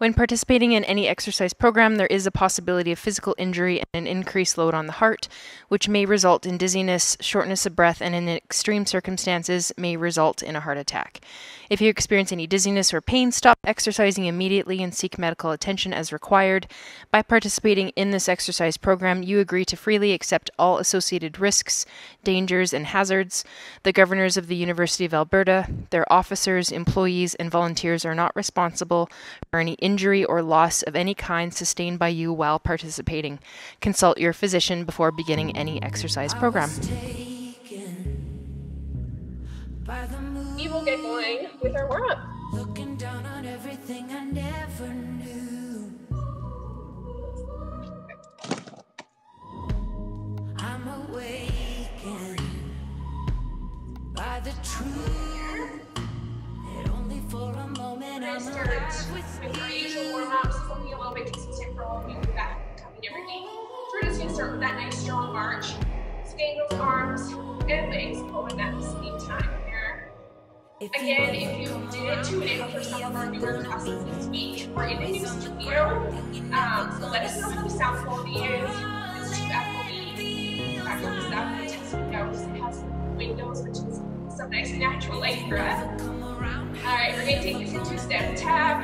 When participating in any exercise program, there is a possibility of physical injury and an increased load on the heart, which may result in dizziness, shortness of breath, and in extreme circumstances may result in a heart attack. If you experience any dizziness or pain, stop exercising immediately and seek medical attention as required. By participating in this exercise program, you agree to freely accept all associated risks, dangers, and hazards. The governors of the University of Alberta, their officers, employees, and volunteers are not responsible for any injury or loss of any kind sustained by you while participating. Consult your physician before beginning any exercise program. We will get going with our warm-up. Looking down on everything I never knew. I'm awakened by the truth that only for a moment I'm alive with our usual warm-ups, something a little bit consistent for all of you that come in every day. So we're just going to start with that nice strong march. Swing those arms and legs going at the same time here. Again, if you didn't tune in for some of our newer classes this week, we're in a new studio. So let us know how the sound quality is. It's too echoey. Background stuff. We're testing it out. It has windows, which is some nice natural light for us. Alright, we're going to take this into a step tap.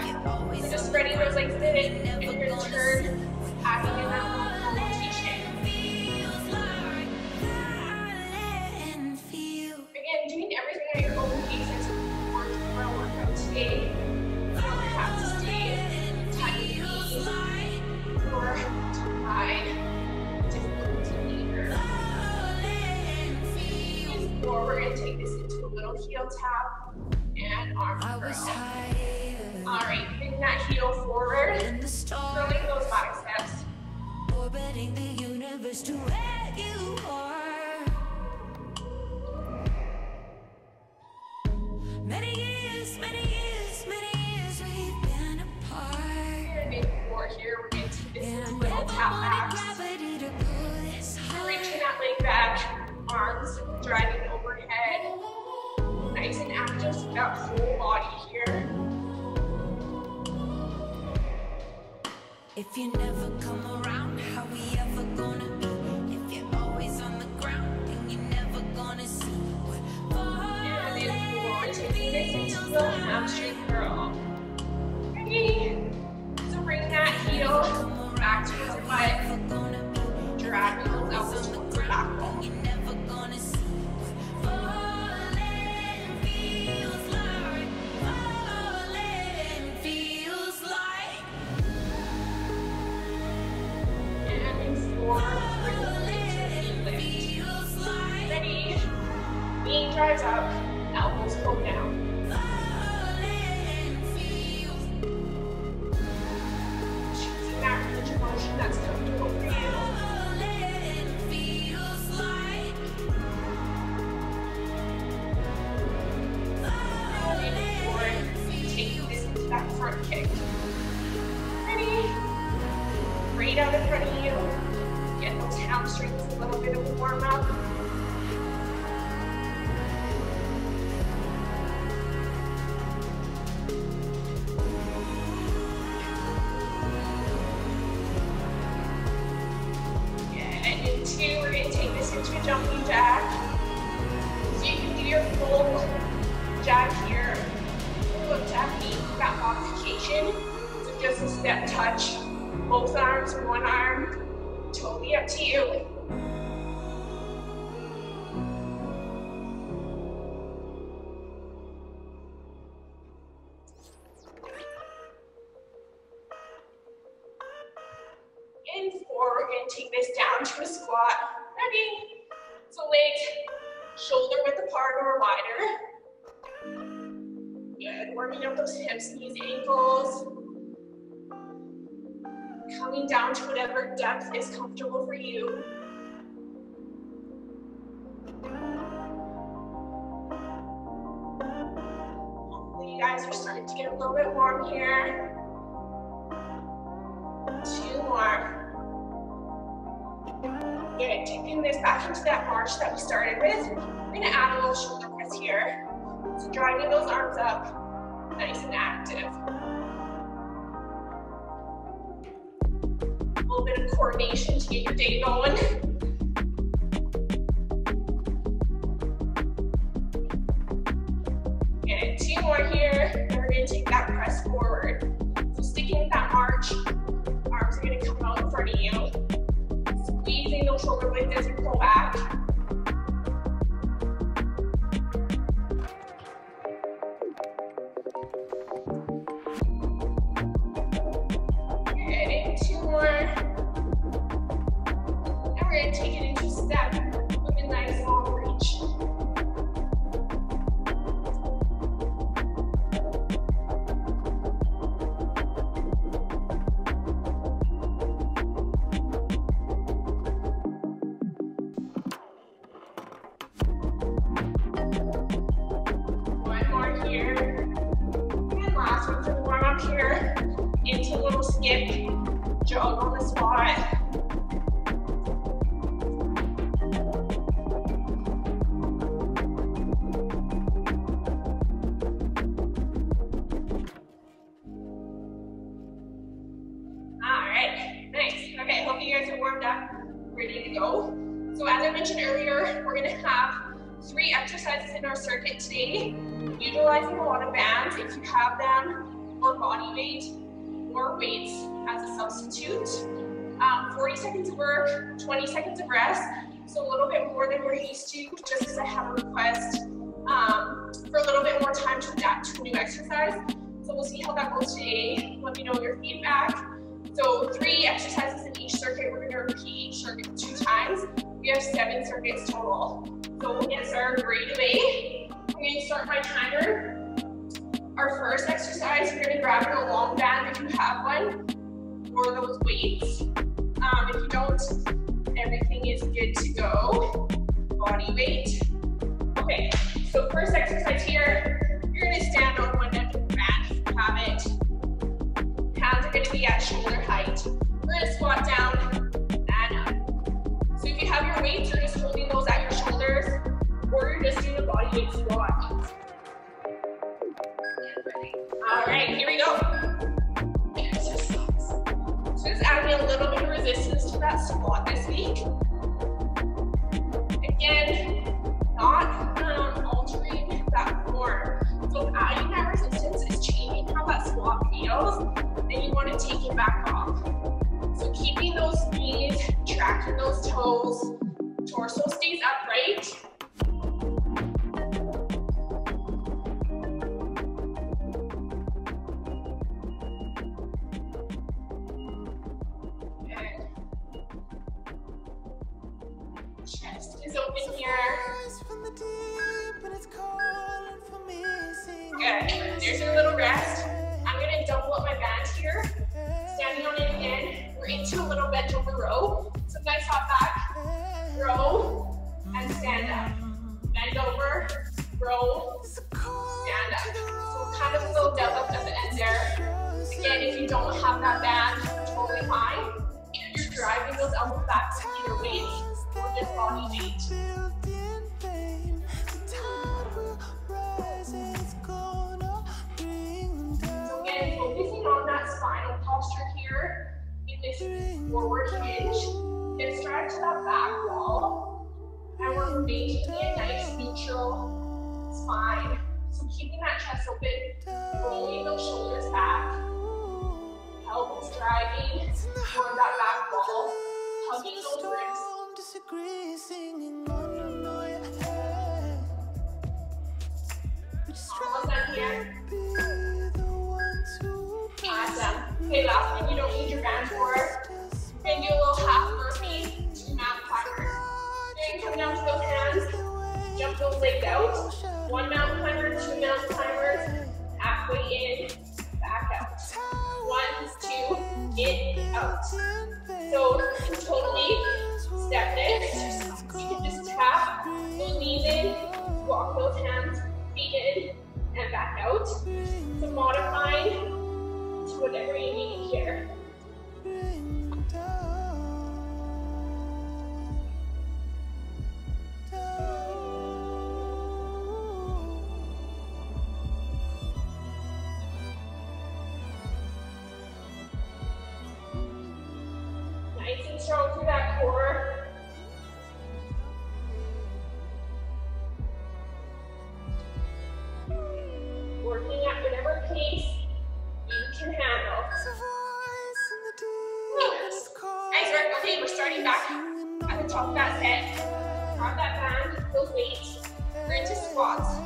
We're just spreading those legs in, and you're going to turn, adding in that one rotation. Again, doing everything at your own pace as you work for a workout today. You don't have to stay tight knees or tie difficulty either. Or we're going to take this into a little heel tap and arm curl. Alright, bring that heel forward, curling those biceps. Orbiting the universe to where you are. Many years we've been apart. And maybe more here, we're going to take this into little tap backs. Reaching that leg back, arms driving overhead. Nice and active for that whole body here. If you never come around, how we ever gonna be? If you're always on the ground, then you're never gonna see what and then we're taking this into the hamstring curl. Ready? So bring that heel back towards your butt. Dragging those elbows towards your back wall. Ready? Knee drives up, elbows go down. Choosing that range of motion that's comfortable for you. Moving forward, taking this into that front kick. Ready? Right out in front of you. Get those hamstrings a little bit of a warm up. And in two, we're going to take this into a jumping jack. So you can do your full jack here. Full jack means that modification. So just a step touch. Both arms, one arm. Totally up to you. In four, we're going to take this down to a squat. Ready? So legs shoulder width apart or wider. Good. Warming up those hips, knees, ankles. Coming down to whatever depth is comfortable for you. Hopefully you guys are starting to get a little bit warm here. Two more. Good. Taking this back into that march that we started with. We're going to add a little shoulder press here. So driving those arms up, nice and active. motivation to get your day going. And 2 more here, and we're gonna take that press forward. So sticking with that march, arms are gonna come out in front of you. Squeezing those shoulder blades as you pull back. Good, and 2 more. And we're gonna take it into step with a nice long reach. Into a little skip, jog on the spot. Alright, nice. Okay, hope you guys are warmed up, ready to go. So as I mentioned earlier, we're gonna have 3 exercises in our circuit today, utilizing a lot of bands if you have them, or body weight, or weights as a substitute. 40 seconds of work, 20 seconds of rest, so a little bit more than we're used to, just because I have a request for a little bit more time to adapt to a new exercise. So we'll see how that goes today. Let me know your feedback. So 3 exercises in each circuit. We're gonna repeat each circuit 2 times. We have 7 circuits total. So we'll get started right away. I'm gonna start my timer. Our first exercise, you're gonna grab a long band if you have one, or those weights. If you don't, everything is good to go. Body weight. Okay, so first exercise here, you're gonna stand on one end of the band if you have it. Hands are gonna be at shoulder height. We're gonna squat down and up. So if you have your weights, you're just holding those at your shoulders, or you're just doing a body weight squat. All right, here we go. So just adding a little bit of resistance to that squat this week. Again, not altering that form. So adding that resistance is changing how that squat feels, and you want to take it back off. So keeping those knees, tracking those toes, torso stays upright. Chest is open here. Good. There's your little rest. I'm going to double up my band here. Standing on it again. We're into a little bent over row. So nice hop back. Row and stand up. Bend over, row, stand up. So kind of a little deadlift at the end there. Again, if you don't have that band, totally fine. You're driving those elbows back to either weights or just body weight. So again, focusing on that spinal posture here in this forward hinge. Hip stride to that back wall. And we're maintaining a nice neutral spine. So keeping that chest open, rolling those shoulders back. Elbows driving toward that back wall, hugging those ribs. Almost done here. Awesome. Okay, last one you don't need your band for. We're going to do a little half burpee, 2 mountain climbers. You're going to come down to those hands, jump those legs out. 1 mountain climber, 2 mountain climbers, halfway in, back out. 1, 2, in, out. So totally step this. You can just tap those knees in, walk those hands, feet in, and back out. So modifying to whatever you need here. strong through that core. Working at whatever pace you can handle. Nice work. Okay, we're starting back at the top of that set. Grab that band, those weights. We're into squats.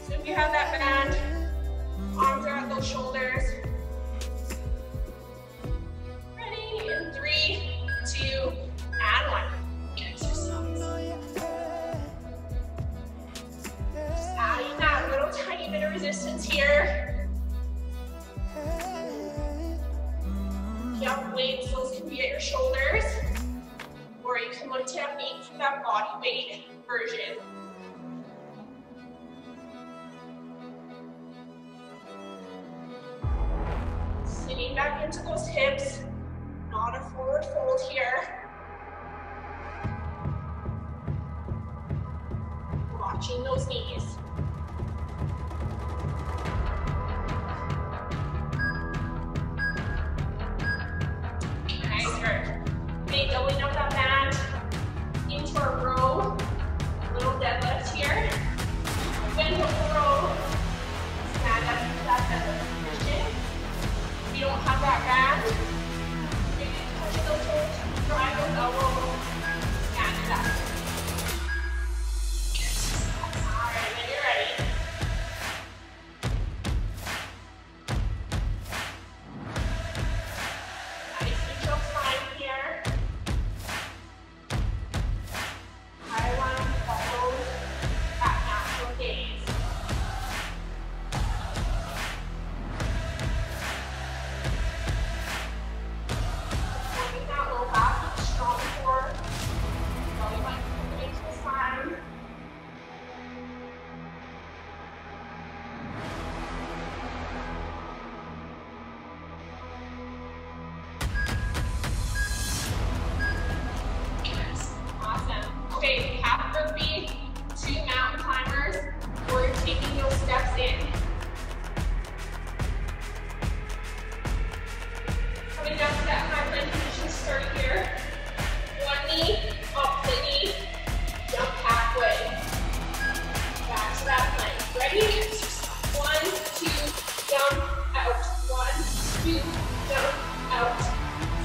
So if you have that band, arms are at those shoulders. Ready? In 3, 2, and 1. Just adding that little tiny bit of resistance here. If you have weights, those can be at your shoulders, or you can look to have weights for that body weight version. Sitting back into those hips, not a forward fold here. Watching those knees. Nice work. Okay, doubling up that band into our row. Little deadlift here. Bend over row. Stand up into that deadlift position. If you don't have that band, maybe touch those toes, drive those elbows, stand it up. Alright, when you're ready. Nice neutral spine here. High line follows that natural gaze. Supporting that low back with a strong core. Belly button moving to the side. Awesome. Okay, half burpee, 2 mountain climbers. We're taking those steps in. Coming down to that high plank position, starting here. One knee, opposite knee, jump halfway. Back to that plank. Ready? 1, 2, jump out. 1, 2, jump out.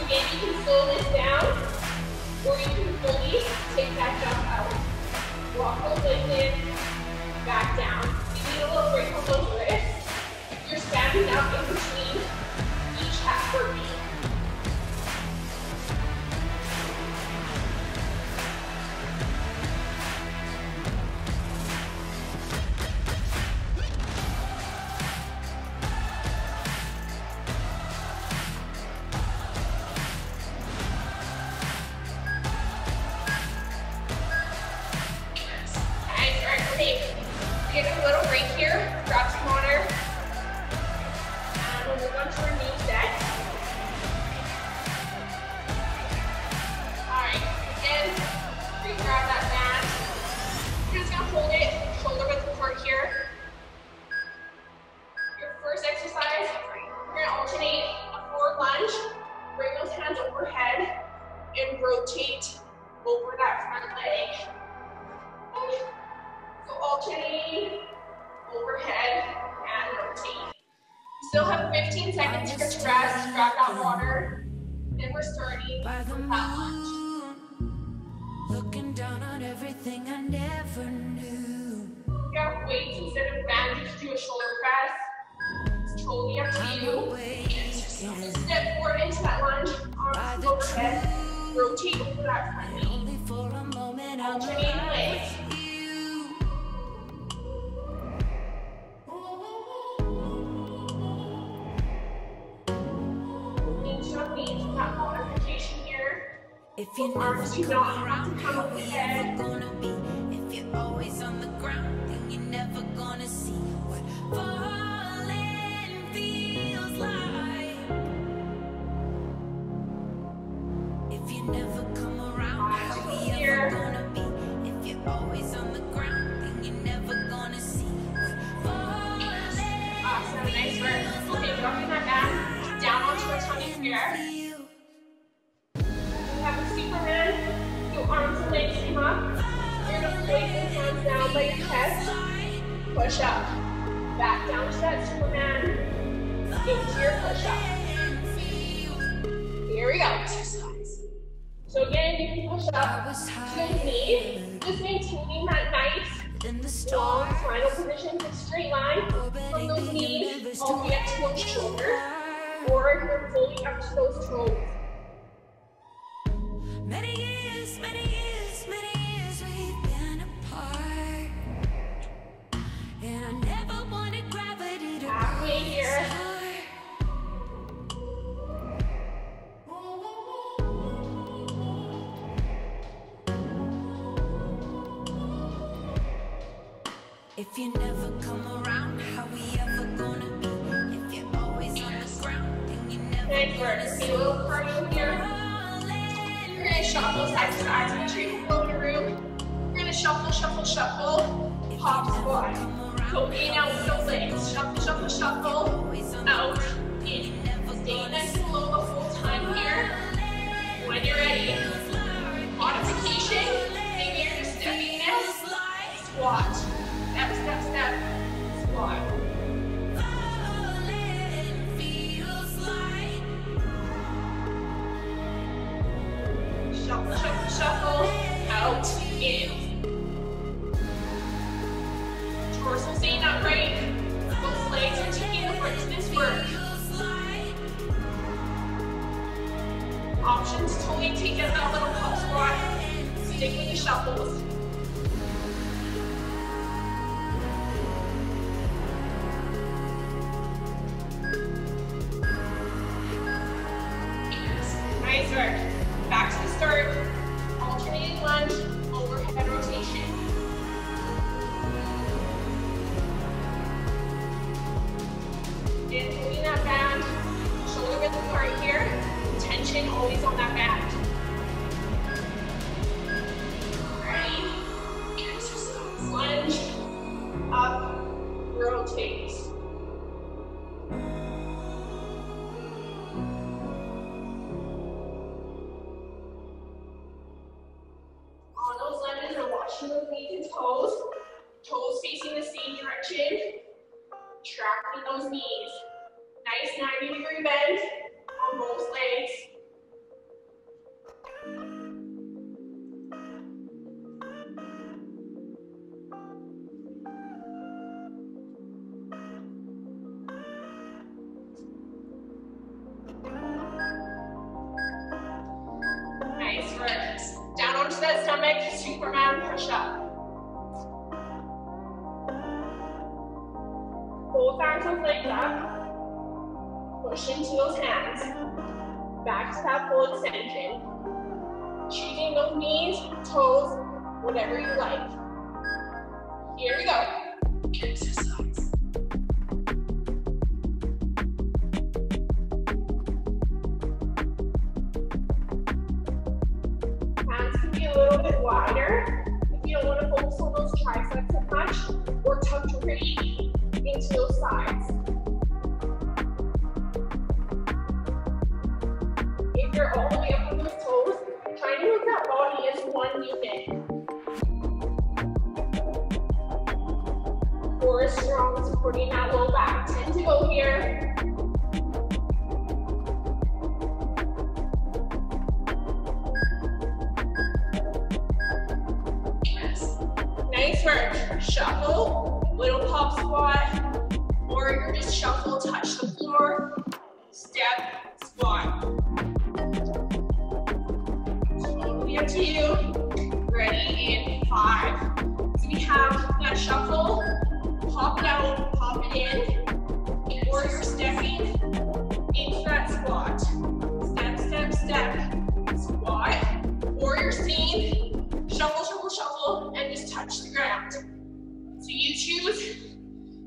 Again, you can slow this down, or you can fully take that jump out. Walk those legs in, back down. You need a little break on those wrists. You're standing up in between each half burpee. Nice, alright, okay. Take a little break here, grab some water, and we'll move on to our new set. Alright, again, grab that band. You're just gonna hold it, shoulder width apart here. Your first exercise, we're gonna alternate a forward lunge, bring those hands overhead, and rotate over that front leg. So alternating overhead and rotate. You still have 15 seconds here to rest. Grab that water. Then we're starting with that lunge. Looking down on everything I never knew. You have weights instead of bands. You do a shoulder press. It's totally up to you. Step forward into that lunge. Arms overhead. Rotate over that front knee. Only for a moment I'm Alternating legs. That modification here. If you never Arms do not have to come how we overhead. ever gonna be? If you're always on the ground, then you're never gonna see what falling feels like. If you never come around, how we ever gonna be? If you're always on the ground, then you're never gonna see what falling Awesome, nice work. Okay, dropping that back down onto our tummy. here. You have a Superman. Your arms and legs come up. You're going to place your hands down by your chest. Push up. Back down to that Superman. Into your push up. Here we go. So again, you can push up to those knees. Just maintaining that nice, long spinal position, the straight line from those knees all the way up to those shoulders, or if you're fully up to those toes. Many years we've been apart, and I never wanted gravity to halfway here. If you never come around, how we ever gonna be? If you're always on the ground, then you never Nice work. See a little cardio here. You're going to shuffle side to side. Make sure you can flow the room. You're going to shuffle, shuffle, shuffle. Pop squat. Go in, out with those legs. Shuffle, shuffle, shuffle. Out, in. Stay nice and low the whole time here. When you're ready. Modification. Maybe you're just stepping this. Squat. Step, step, step. Squat. Shuffle, shuffle, shuffle. Out, in. Torso staying upright. Both legs are taking the foot to this work. Option to totally take out that little pop squat. Stick with the shuffles. Nice work. Back to the start. Alternating lunge, overhead rotation. And holding that band, shoulder width apart here. Tension always on that band. Ready? Exercise. Lunge, up, rotate. On those lunges, we're watching those knees and toes. Toes facing the same direction. Tracking those knees. Nice 90-degree bend on both legs. Nice work. Down onto that stomach, Superman push up. Both arms and legs up. Push into those hands. Back to that full extension. Choosing those knees, toes, whatever you like. Here we go. Exercise. Hands can be a little bit wider if you don't want to focus on those triceps as much, or tucked really into those sides. If you're all the way up on those toes, try to move that body as one unit. Core is strong, supporting that low back. 10 to go here. Nice work. Shuffle, little pop squat, or you're just shuffle, touch the floor, step, squat. Totally up to you. Ready in 5. So we have that shuffle, pop it out, pop it in, or you're stepping into that squat. Step, step, step, squat, or you're staying, shuffle, shuffle, shuffle, and just touch the ground. So you choose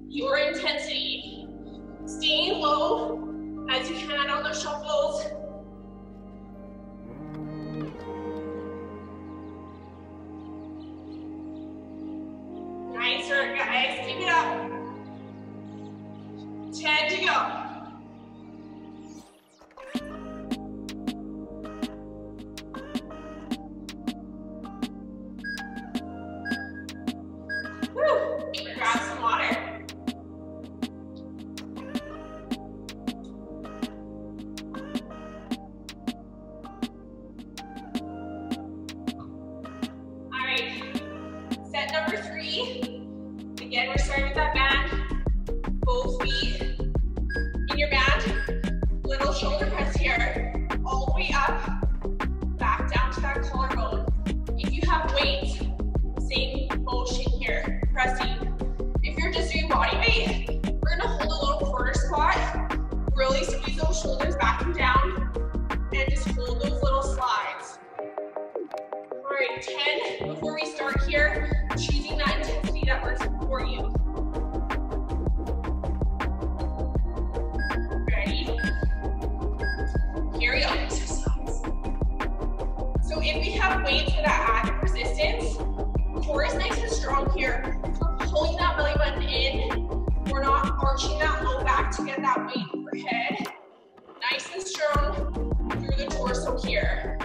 your intensity. Staying low as you can on those shuffles. Nice work, guys. Keep it up. 10 to go. stare at that band, both feet in your band, little shoulder press here, all the way up, back down to that collarbone. If you have weight, same motion here, pressing. If you're just doing body weight, we're gonna hold a little quarter squat, really squeeze those shoulders back and down, and just hold those little slides. All right, 10 before we start here, choosing that intensity that works for you. Ready? Here we go. So if we have weights for that added resistance, core is nice and strong here. We're pulling that belly button in. We're not arching that low back to get that weight overhead. Nice and strong through the torso here.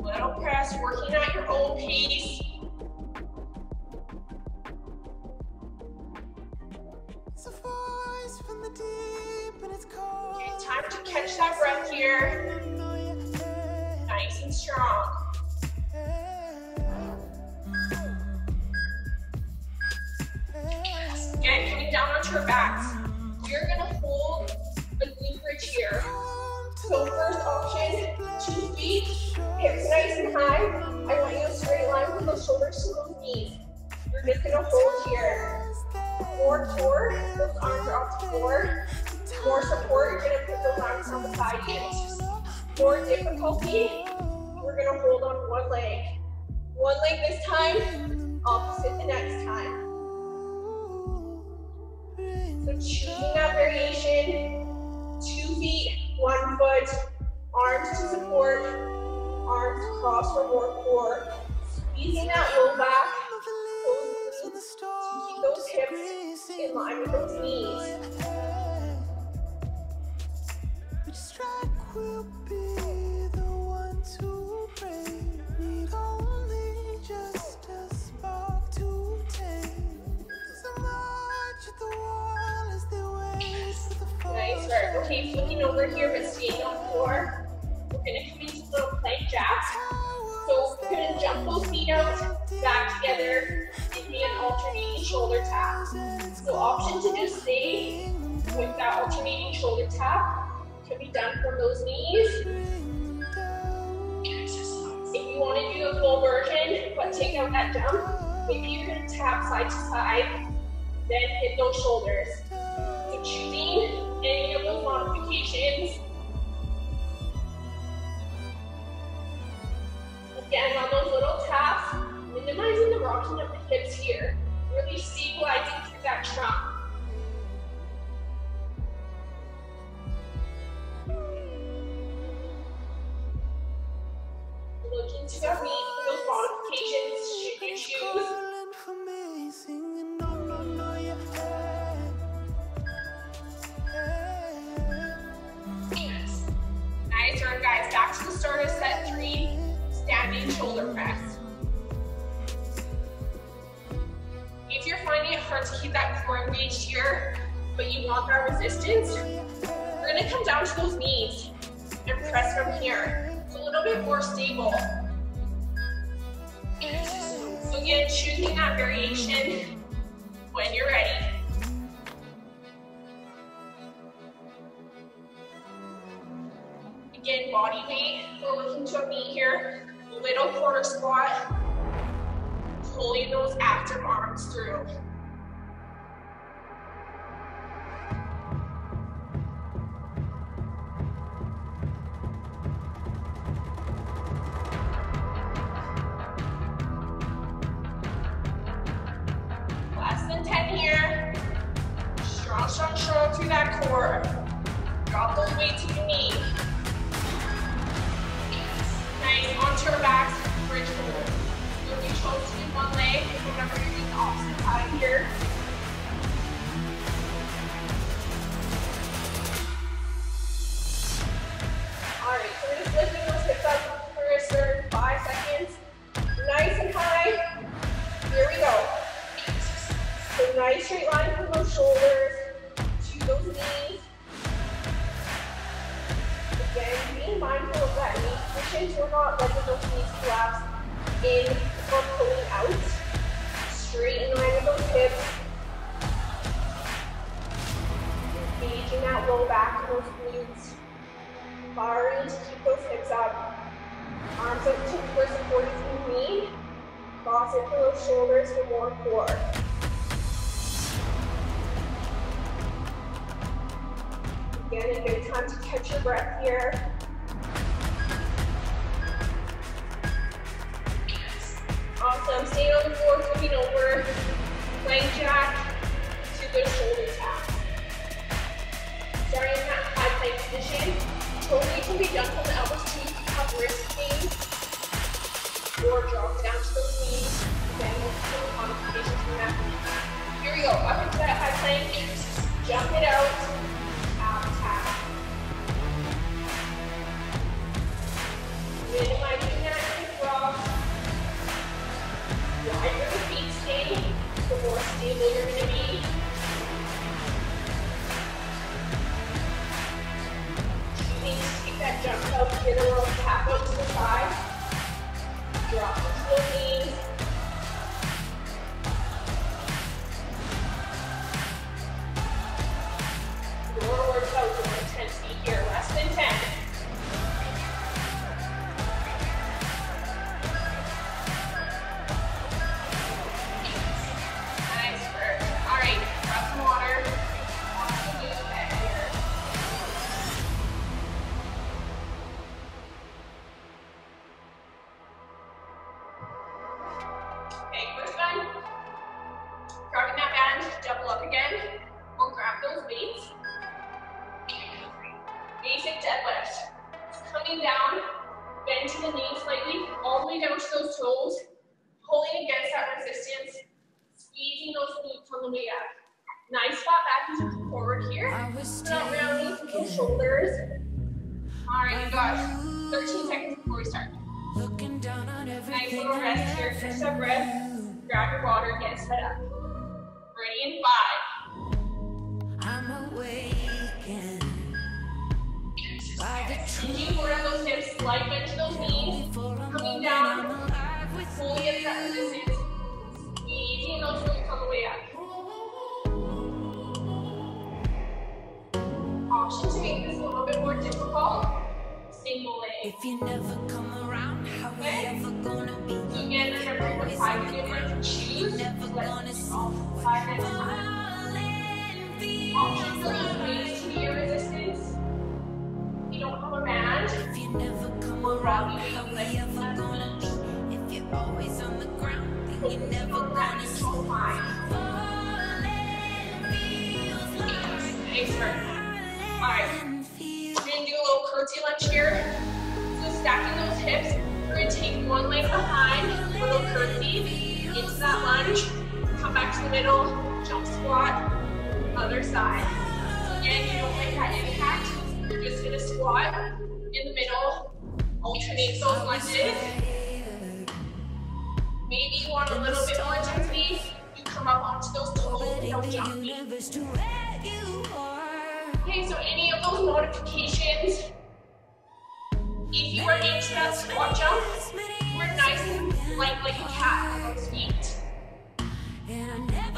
Little press, working at your own pace. Okay, time to catch that breath here. Nice and strong. Again, coming down onto our backs. We're gonna hold a glute bridge here. So first option, 2 feet, hips nice and high. I want you to straight line with those shoulders to those knees. You're just gonna hold here. More core, those arms are off the floor. More support, you're gonna put those arms on the side in. More difficulty, we're gonna hold on one leg. One leg this time, opposite the next time. So choosing that variation, 2 feet, 1 foot, arms to support, arms across for more core. Squeezing that low back, those glutes, to keep those hips in line with those knees. Which strike will be the one to break? Need only just a spark to take. So much at the wall as they wait for the fall. Nice work. Okay, flipping over here but staying on the floor. We're gonna come into little plank jacks. So we're gonna jump those feet out, back together, give me an alternating shoulder tap. So option to just stay with that alternating shoulder tap can be done from those knees. If you want to do a full version, but take out that jump, maybe you're going to tap side to side, then hit those shoulders. So choosing any of those modifications. Again, on those little taps, minimizing the rocking of the hips here, really stabilizing through that trunk. Looking to the meat for those modifications, should you choose. Nice work, guys. Back to the start of set 3, standing shoulder press. If you're finding it hard to keep that core engaged here, but you want that resistance, we're gonna come down to those knees and press from here. It's a little bit more stable. So again, choosing that variation when you're ready. Again, body weight, we're looking to a knee here. Little quarter squat, pulling those active arms through. Less than 10 here. Strong, strong, strong through that core. Drop those weights to your knee. Nice, onto our backs, bridge hold. So if you chose to do one leg, remember you're doing the opposite side here. Alright, so we're just lifting those hips up for a certain 5 seconds. Nice and high. Here we go. So nice straight line from those shoulders to those knees. Again, being mindful of that knee position, so we're not letting those knees collapse in or pulling out. Straight in line with those hips. Engaging that low back and those glutes. Barring to keep those hips up. Arms out for support if you need. Cross it for those shoulders for more core. Again, a good time to catch your breath here. Awesome. Staying on the floor, flipping over. Plank jack to good shoulder taps. Starting in that high plank position. Totally can be done from the elbows to have wrist pain. Or drop down to those knees. Again, multiple modifications from that. Here we go. Up into that high plank. Jump it out. Ab tap. Minimizing that hip drop. The wider the feet stay, the more stable you're going to be. Choosing to take that jump out, get a little tap out to the side. Drop into the knees. More workout, more intensity here, less than 10. Nice work. All right, grab some water. Awesome move back here. Okay, first one. Grabbing that band, double up again. Or grab those weights. Basic deadlift. Coming down, bend to the knees slightly, all the way down to those toes, pulling against that resistance, squeezing those glutes on the way up. Nice spot back into the forward here. Not rounding those shoulders. All right, you got 13 seconds before we start. Nice little rest here. Catch that breath. Grab your water, get set up. Ready in 5. I'm awakened. Reaching forward on those hips, slight bend to those knees, coming down, fully at that resistance, squeezing those glutes on the way up. Option to make this a little bit more difficult, single leg. If you never come around, how we ever gonna be? So again, remember what side you're going to choose. Never gonna see. 5 at a time. Option for those weights to be your resistance. You don't have a band, If you never come around, how we ever gonna be? If you're always on the ground, then you're never gonna see. Falling feels like Nice work. Alright, we're going to do a little curtsy lunge here. So stacking those hips, we're going to take one leg behind, a little curtsy, into that lunge, come back to the middle, jump squat, other side. So again, you don't like that impact. You're just going to squat in the middle, alternate those lunges. Maybe you want a little bit more intensity. You come up onto those toes without jumping. Okay, so any of those modifications, if you are into that squat jump, we're nice and light like a cat on those feet.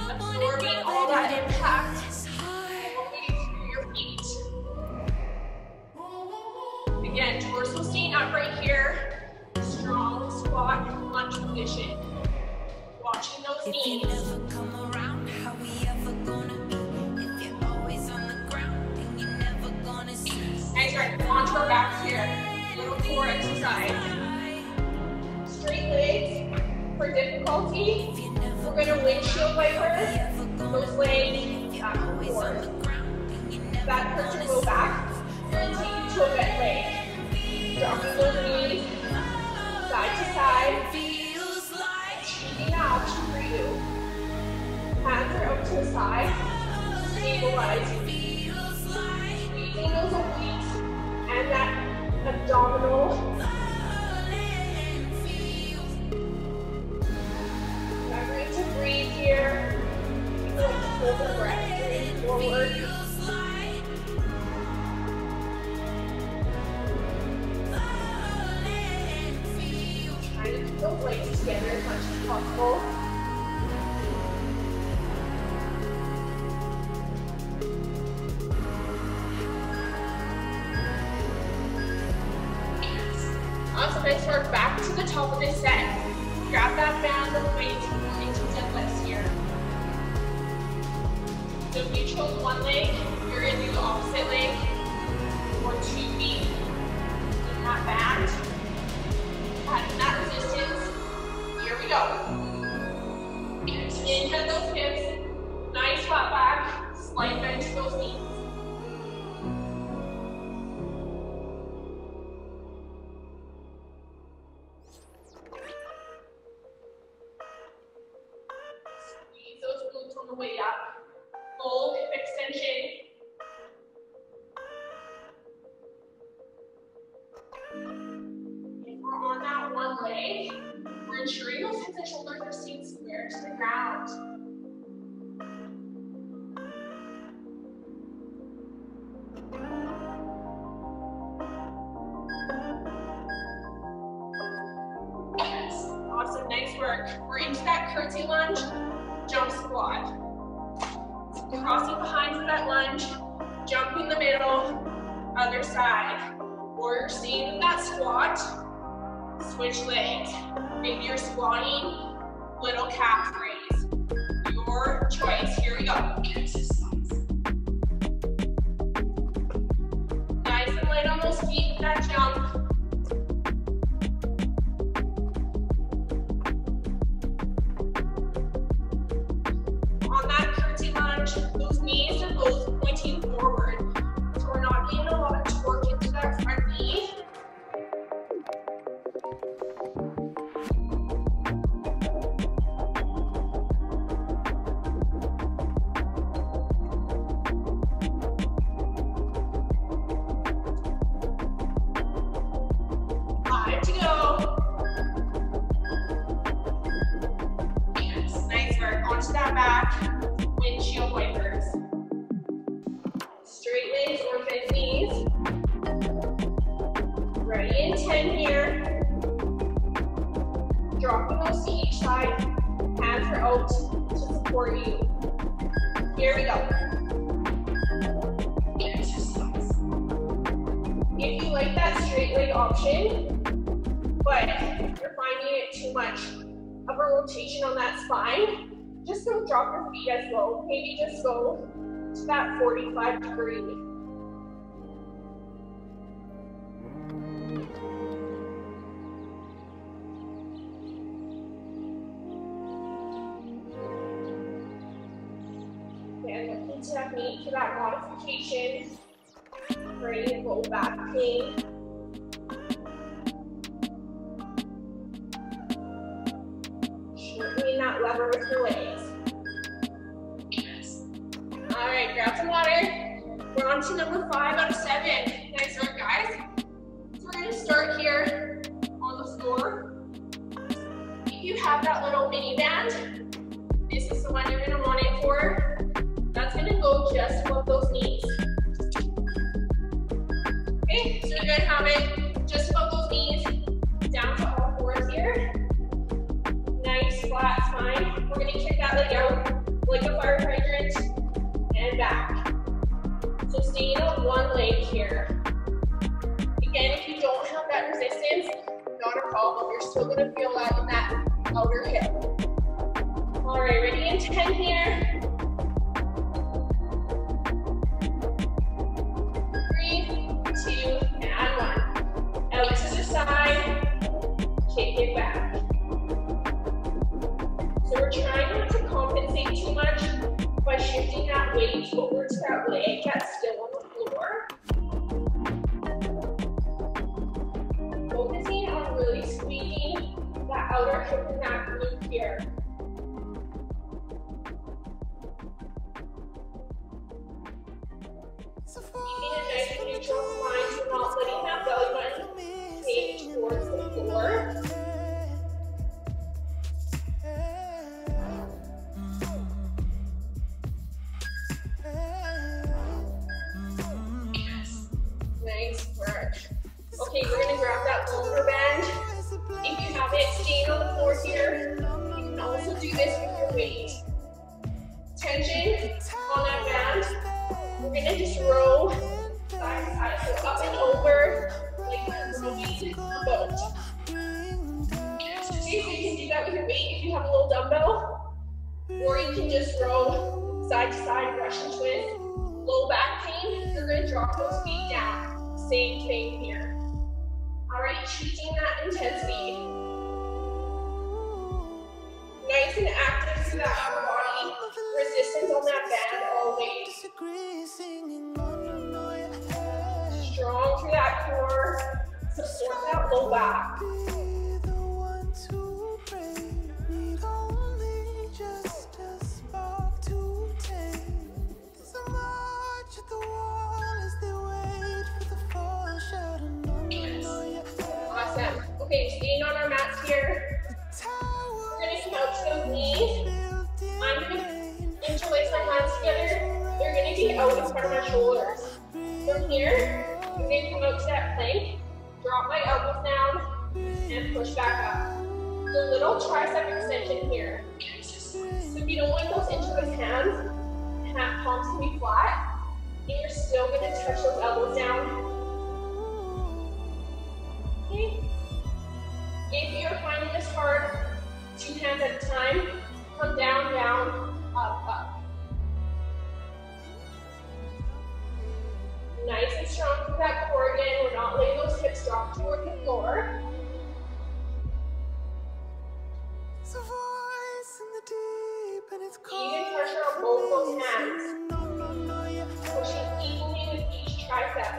Absorbing all that impact all the way through your feet. Again, torso staying upright here. Strong squat, lunge position. Watching those If you knees. never come around, how we ever gonna be? If you're always on the ground, then you're never gonna see. Nice, right, onto our backs here. Little core exercise. Straight legs. For difficulty, we're going to windshield wiper those legs back and forth. That hurts your low back. We're going to take you to a bent leg. Dropping those knees side to side. Choosing that option for you. Hands are up to the side. Stabilize. Squeezing those obliques and that abdominal. Remembering to breathe here. Keep going to hold the breath. Breathe forward. Trying to keep those legs together as much as nice work. Back to the top of this set. Grab that band of weights into deadlifts here. So if you chose one leg, you're going to do the opposite leg, or 2 feet in that band. Adding that resistance. Here we go. Inhale those hips. Nice flat back. Slight bend to those knees. Squeeze those glutes on the way up. Full hip extension. If we're on that one leg, we're ensuring those heads and shoulders are staying square to the ground. Yes, awesome, nice work. We're into that curtsy lunge, jump squat. Crossing behind for that lunge, jump in the middle, other side. Or you're staying in that squat, switch legs. Maybe you're squatting, little calf raise. Your choice, here we go. Nice and light on those feet with that jump. On that curtsy lunge, those knees are both pointing forward. So we're not getting a lot of torque into that front knee. Dropping those to each side, hands are out to support you. Here we go. If you like that straight leg option, but you're finding it too much of a rotation on that spine, just don't drop your feet as low. Maybe just go to that 45-degree. Technique for that modification, ready to go back pain. Shortening that lever with your legs. Yes. All right, grab some water. We're on to number 5 out of 7. Nice work, guys. So we're going to start here on the floor. If you have that little mini band, this is the one you're going to want it for. That's going to go just above those knees. Okay, so you're going to have it just above those knees, down to all fours here. Nice flat spine. We're going to kick that leg out like a fire hydrant and back. So staying on one leg here. Again, if you don't have that resistance, not a problem. You're still going to feel that in that outer hip. All right, ready in 10 here. 2 and 1. Out to the side, kick it back. So we're trying not to compensate too much by shifting that weight over to that leg that's still on the floor. Focusing on really squeezing that outer hip and that glute here. Keeping a nice neutral spine, so not letting that belly button take towards the floor. Nice work. Okay, we're going to grab that longer band. If you have it staying on the floor here, you can also do this with your weight. Tension on that band. We're going to just row side to side, so up and over, like we're rowing a boat. Or you can just roll side to side, Russian twist. Low back pain, you're gonna drop those feet down. Same thing here. All right, choosing that intensity. Nice and active through that upper body. Resistance on that band always. Strong through that core. Support that low back. Awesome. Okay, staying on our mats here. We're going to come out to those knees. I'm going to interlace my hands together. They're going to be out in front of my shoulders. From here, I'm going to come out to that plank, drop my elbows down, and push back up. The little tricep extension here. So if you don't want those interlaced hands, palms can be flat, and you're still going to touch those elbows down. Okay. If you're finding this hard, 2 hands at a time, come down, down, up, up. Nice and strong through that core again. We're not letting those hips drop toward the floor. Even pressure on both those hands. Pushing evenly with each tricep.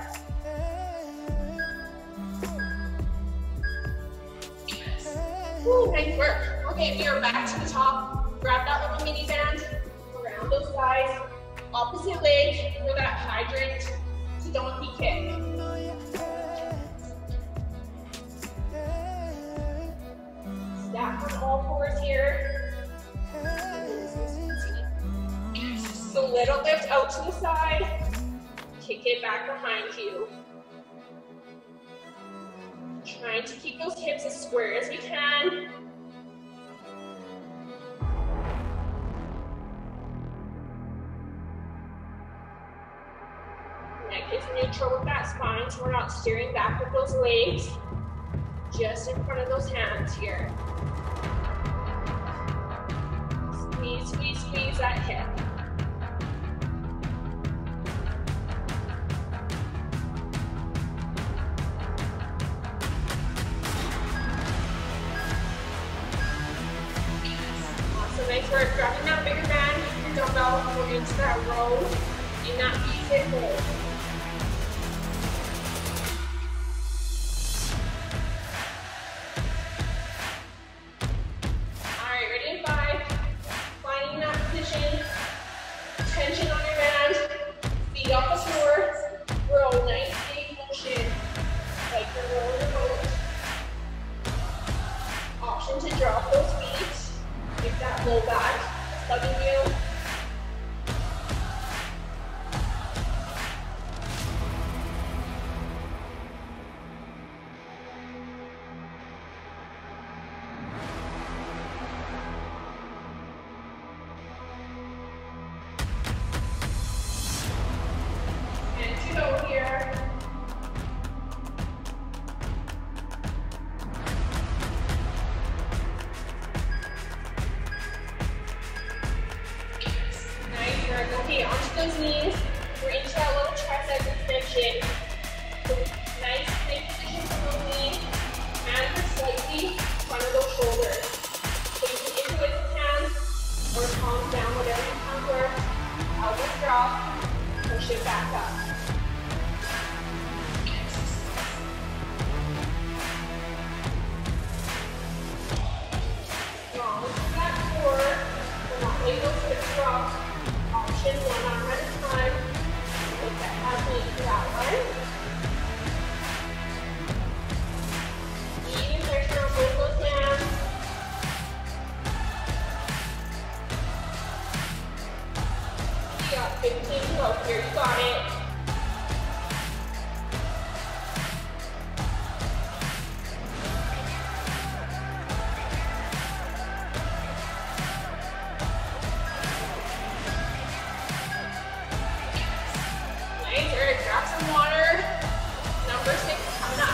Ooh, nice work. Okay, we are back to the top. Grab that little mini band around those thighs. Opposite leg for that hydrant to donkey kick. Stack on all fours here. So little lift out to the side. Kick it back behind you. Trying to keep those hips as square as we can. Neck is neutral with that spine, so we're not steering back with those legs. Just in front of those hands here. Squeeze, squeeze, squeeze that hip. Nice work, grabbing that bigger band, your dumbbell, we're into that row in that V-sit hold. Alright, ready in 5, finding that position, tension on your band, feet off the floor, row, nice big motion, like you're rolling a boat. Option to drop those feet. If that low back is bugging you. And to go here. Okay, onto those knees. We're into that little tricep extension. So nice, big position for those knees. And we're slightly in front of those shoulders. So you can interlace the hands or palms down, whatever you prefer. Elbows drop. Push it back up. Strong with that core. We're not letting those hips drop. Option, one arm at a time. Take that half knee to that one. Even pressure on both those hands. You got 15 to go here. You got it. Grab some water. Number 6 coming up.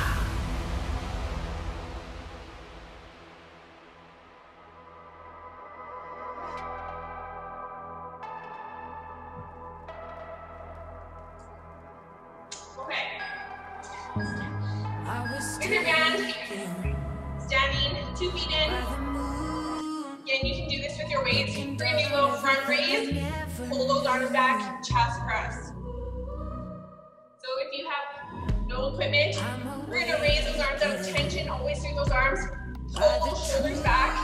With your band, standing 2 feet in. Again, you can do this with your weights. We're gonna do a little front raise, pull those arms back, chest press. So if you have no equipment, we're gonna raise those arms out of tension, always through those arms, pull those shoulders back,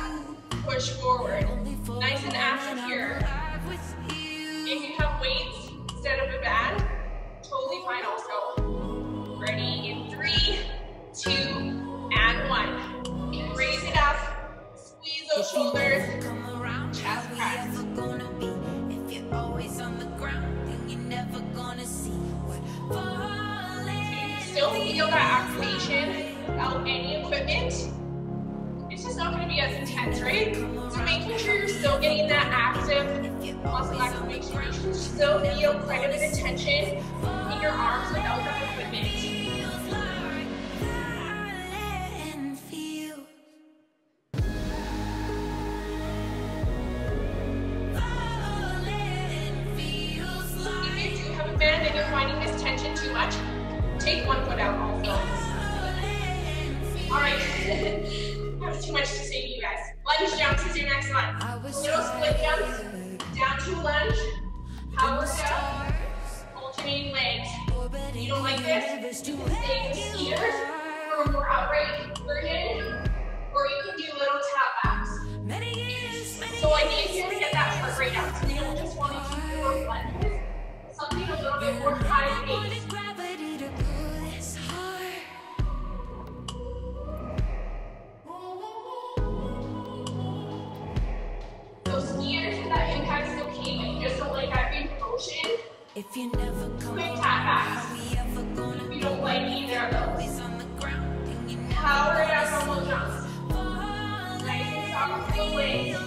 push forward. Nice and active here. If you have weights instead of a band, totally fine also. Ready in 3, 2, and 1. Raise it up, squeeze those shoulders, chest press. If you're always on the ground, then you're never gonna see what falling. Still feel that activation without any equipment. It's just not going to be as intense, right? So making sure you're still getting that active muscle activation. You should still feel quite a bit of tension in your arms without that equipment. If you do have a band and you're finding this tension too much, take one foot out also. All right. That's too much to say to you guys. Lunge jumps is your next one. Little split jumps, down to lunge, power down, alternating legs. If you don't like this, you can stay with skiers for a more outright version, or you can do little tap backs. So I need you to get that heart rate up. So you don't just want to keep your lunges, something a little bit more high-paced. If you never come quick tap backs. If you don't like either of those. Power it up on those jumps. Nice and soft for the legs.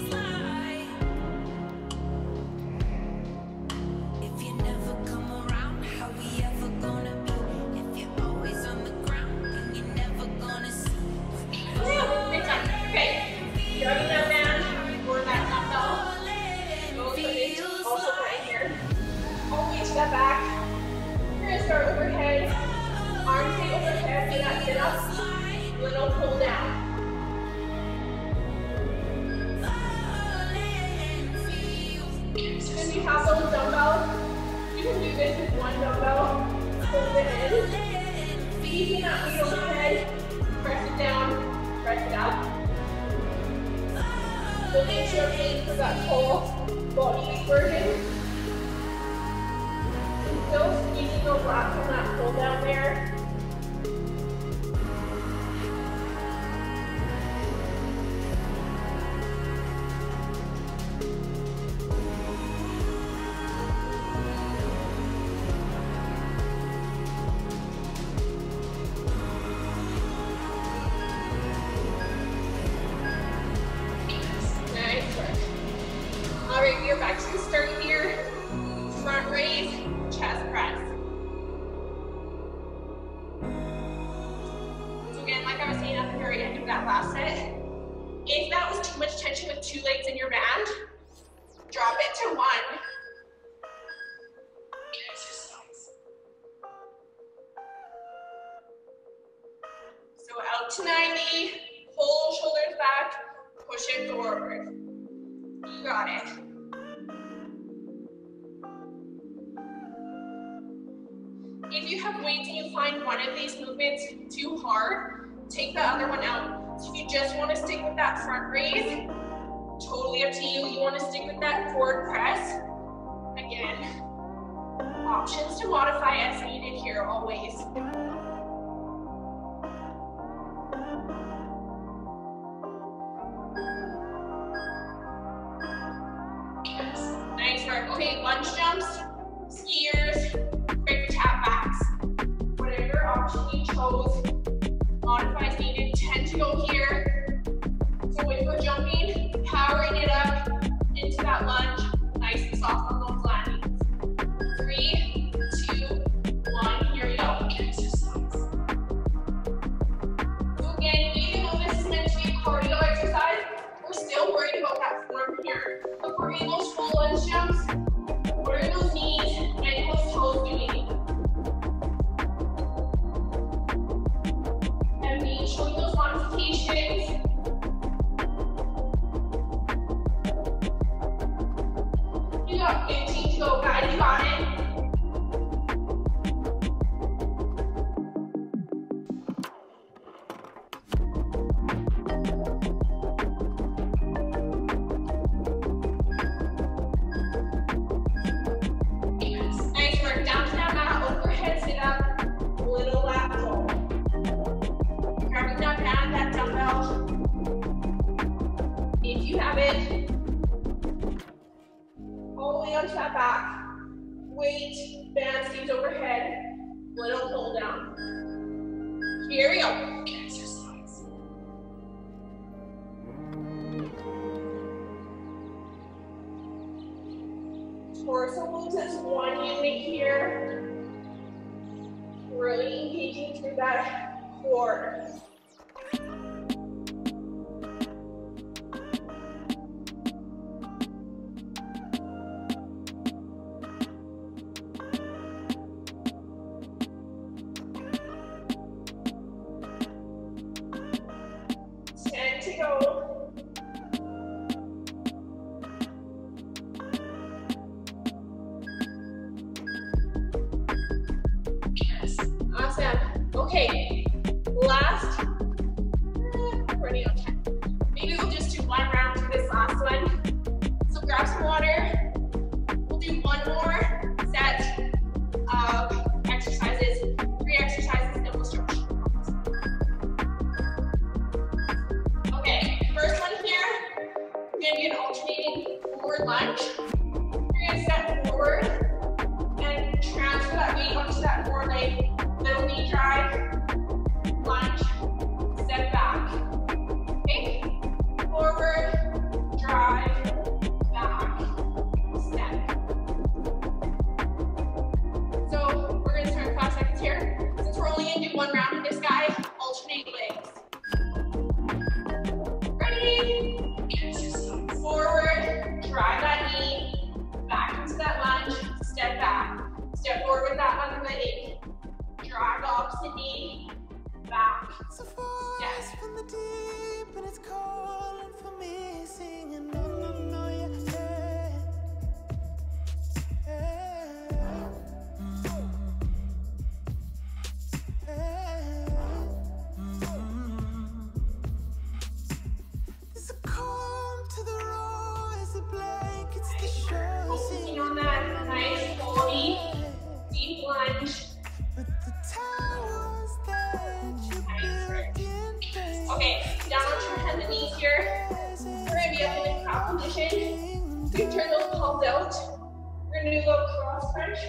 If you never come around, how we ever gonna be? If you're always on the ground, then you're never gonna see. Good time. Okay. You're already that band or that dumbbell. Go footage. Also right here. Only step back. We're gonna start overhead. Arms stay overhead for that sit up. Little pull down. So when you have those dumbbells, you can do this with one dumbbell. Hold it in. Easy that weight overhead. Press it down. Press it up. So make sure you aim for that full body weight version. Still squeezing those lats on that pull down there. Nice work. All right, we are back to the start here. Front raise. Chest press. So again, like I was saying at the very end of that last set, if that was too much tension with 2 legs in your band, drop it to 1. Exercise. So out to 90, pull shoulders back, push it forward. You got it. If you have weights and you find one of these movements too hard, take the other one out. So if you just want to stick with that front raise, totally up to you. You want to stick with that forward press. Again, options to modify as needed here always. Nice work. Okay, lunge jumps, skiers, quick tap backs. Whatever option you chose, modify as needed. Tend to go here. So if we're jumping, powering it up into that lunge, nice and soft on those landings. 3, 2, 1, here we go. Exercise. So again, even though this is meant to be a cardio exercise, we're still worried about that form here. Look, we're in those full lunge jumps. What are those knees and those toes doing? got 15 to go, guys. You got it. Nice work. Down to that mat, overhead sit up, little lat pull. Grabbing that mat, that dumbbell. If you have it, all the way onto that back. Weight, band stays overhead, little pull down. Here we go. Exercise. Torso moves as one unit here. Really engaging through that core. Okay, last, running out of time. Maybe we'll just do one round for this last one. So grab some water. We'll do one more set of exercises, 3 exercises, then we'll stretch. Okay, first one here, we're gonna do an alternating forward lunge. You're gonna step forward and transfer that weight onto that forward leg. Little knee drive, lunge, step back. Okay? Forward, drive, back, step. So we're going to start 5 seconds here. Since we're only going to do one round with this guy, alternate legs. Ready? Forward, drive that knee, back into that lunge, step back. Step forward with that other leg. Drive opposite knee, back, It's a voice from the deep and it's calling for me, singing no, no, no, yeah, hey, hey, There's a calm to the roar as the blankets the shore. Focusing on that nice body, deep lunge. Okay, down onto your hands and knees here. We're going to be up in a calf position. You turn those palms out. We're going to do a cross crunch.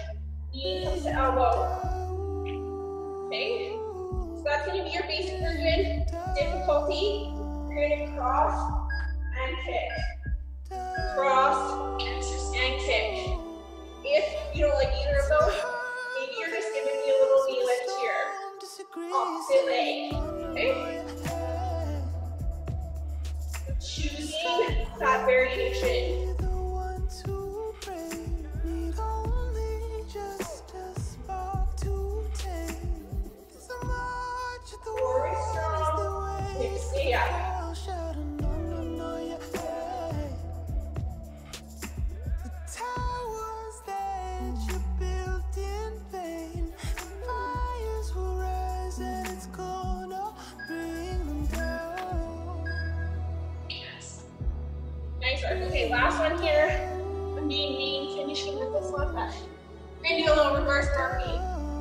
Knee comes to elbow. Okay, so that's going to be your basic version. Difficulty, you're going to cross and kick. Cross and kick. If you don't like either of those, maybe you're just giving me a little knee lift here. Opposite leg. Okay? Choosing that variation. Forward strong, hips stay up. Okay, last one here. I'm being mean, finishing with this one, but we're going to do a little reverse burpee.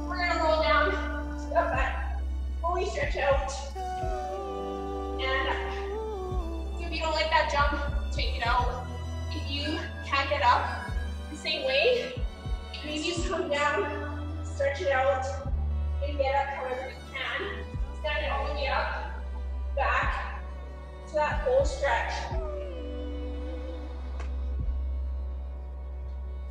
We're going to roll down, step back, fully stretch out, and up. So if you don't like that jump, take it out. If you can't get up the same way, maybe you come down, stretch it out, and get up however you can. Stand it all the way up, back to that full stretch.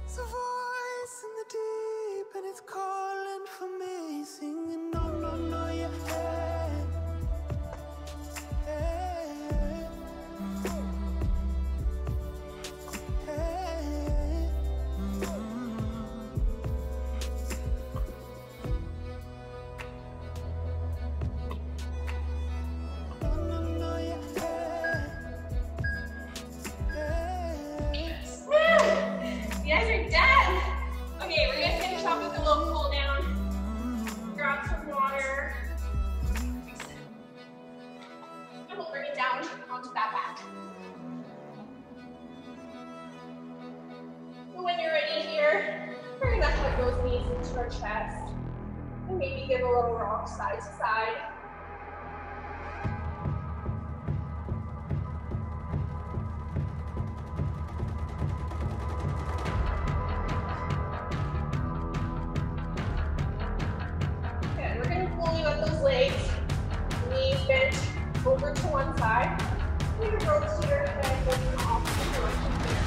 It's a voice in the deep and it's calling for me, singing no, no, no, yeah, hey, hey, hey, no, no, no, yeah, hey. those knees into our chest. And maybe give a little rock side to side. Okay, we're going to fully let those legs, knees bent over to one side. We're going to rotate your head in the opposite direction here.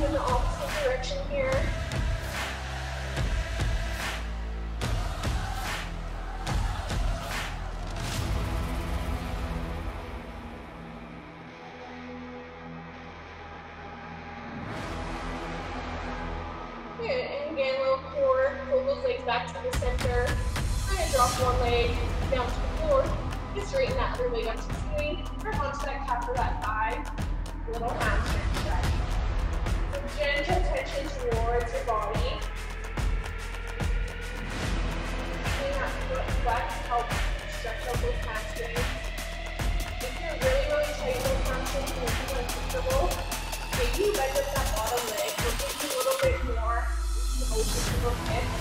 In the opposite direction here. Good, and again, little core, pull those legs back to the center. We're going to drop one leg down to the floor, and straighten that other leg up to the ceiling, grab onto that calf or that thigh, little hamstring stretch. Gentle tension towards your body. Bring that foot flex, help stretch out those hamstrings. If you're really tight in those hamstrings and you're feeling uncomfortable, maybe you bend up that bottom leg, or maybe a little bit more motion to those hips.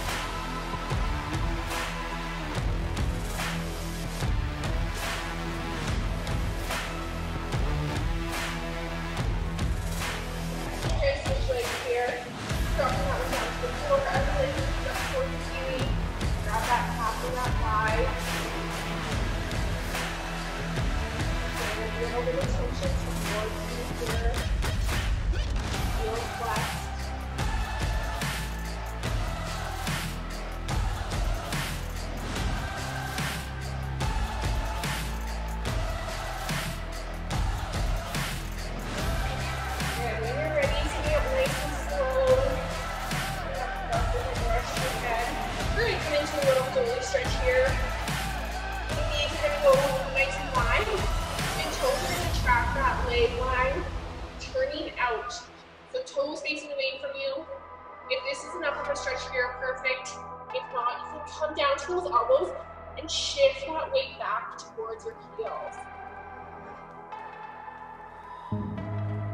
Come down to those elbows and shift that weight back towards your heels.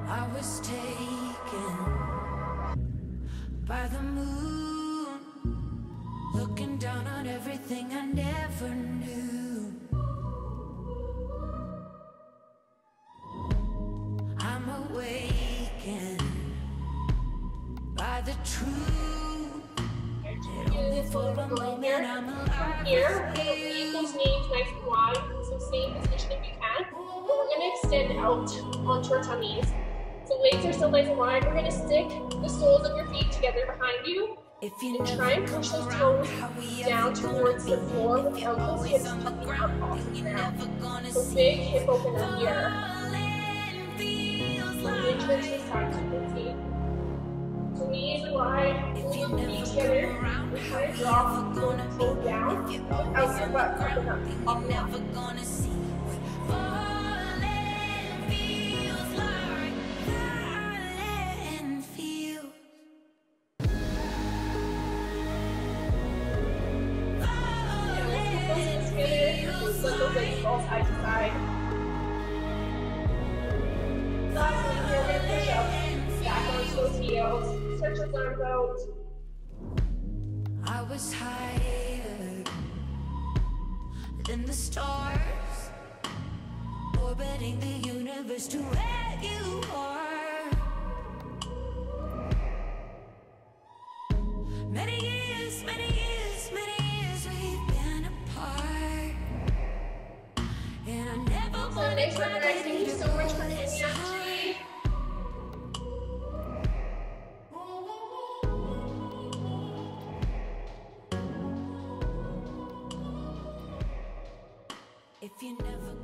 I was taken by the moon, looking down on everything I never knew. I'm awakened by the truth. From here, we're going to leave those knees nice and wide, so stay in position if you can. But we're going to extend out onto our tummies. So legs are still nice and wide. We're going to stick the soles of your feet together behind you. And try and push those toes down towards the floor without those hips tucking up off the ground. So big hip opener here. Engagement to the side, so you can see. So knees are wide, pull your feet together, and try to drop your toe down without your butt popping up. Let those legs fall side to side. Lastly, here we're going to push up, stack onto those heels, stretch those arms out. I was higher than the stars, orbiting the universe to where you are. Many years, many years, many years we've been apart, and I never wanted to guys, thank you so much for tuning in today. If you never